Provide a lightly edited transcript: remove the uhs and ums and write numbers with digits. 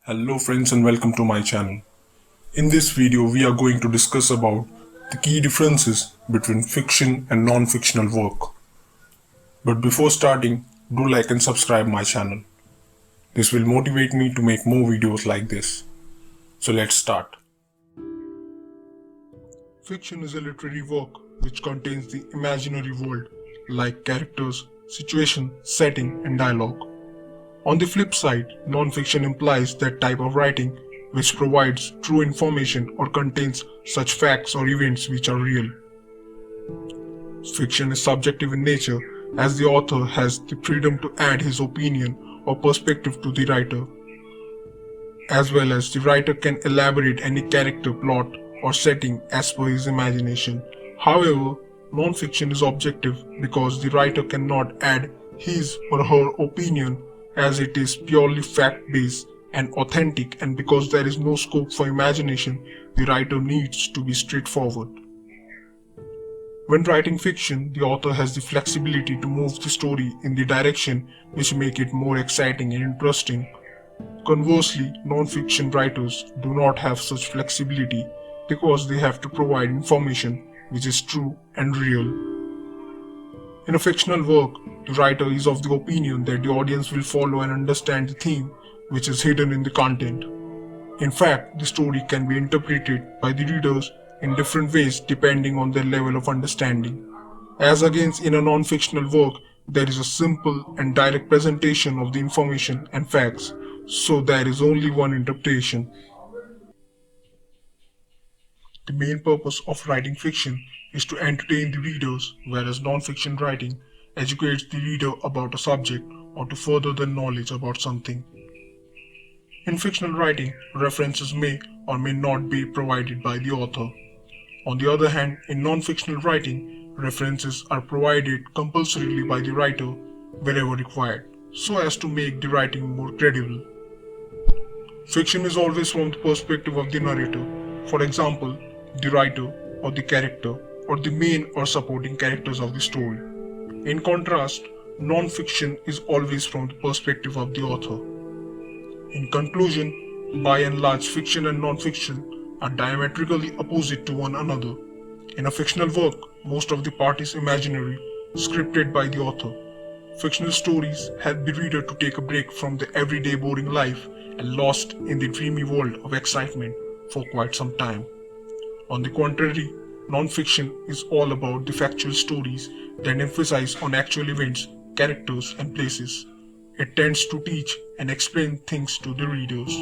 Hello friends and welcome to my channel. In this video we are going to discuss about the key differences between fiction and non-fictional work. But before starting, do like and subscribe my channel. This will motivate me to make more videos like this. So let's start. Fiction is a literary work which contains the imaginary world like characters, situation, setting and dialogue. On the flip side, non-fiction implies that type of writing which provides true information or contains such facts or events which are real. Fiction is subjective in nature as the author has the freedom to add his opinion or perspective to the writer, as well as the writer can elaborate any character, plot, or setting as per his imagination. However, non-fiction is objective because the writer cannot add his or her opinion as it is purely fact-based and authentic, and because there is no scope for imagination, the writer needs to be straightforward. When writing fiction, the author has the flexibility to move the story in the direction which make it more exciting and interesting. Conversely, non-fiction writers do not have such flexibility because they have to provide information which is true and real. In a fictional work, the writer is of the opinion that the audience will follow and understand the theme which is hidden in the content. In fact, the story can be interpreted by the readers in different ways depending on their level of understanding. As against in a non-fictional work, there is a simple and direct presentation of the information and facts, so there is only one interpretation. The main purpose of writing fiction is to entertain the readers, whereas non-fiction writing educates the reader about a subject or to further their knowledge about something. In fictional writing, references may or may not be provided by the author. On the other hand, in non-fictional writing, references are provided compulsorily by the writer wherever required, so as to make the writing more credible. Fiction is always from the perspective of the narrator, for example, the writer or the character or the main or supporting characters of the story. In contrast, non-fiction is always from the perspective of the author. In conclusion, by and large, fiction and non-fiction are diametrically opposite to one another. In a fictional work, most of the part is imaginary, scripted by the author. Fictional stories help the reader to take a break from the everyday boring life and lost in the dreamy world of excitement for quite some time. On the contrary, non-fiction is all about the factual stories that emphasize on actual events, characters, and places. It tends to teach and explain things to the readers.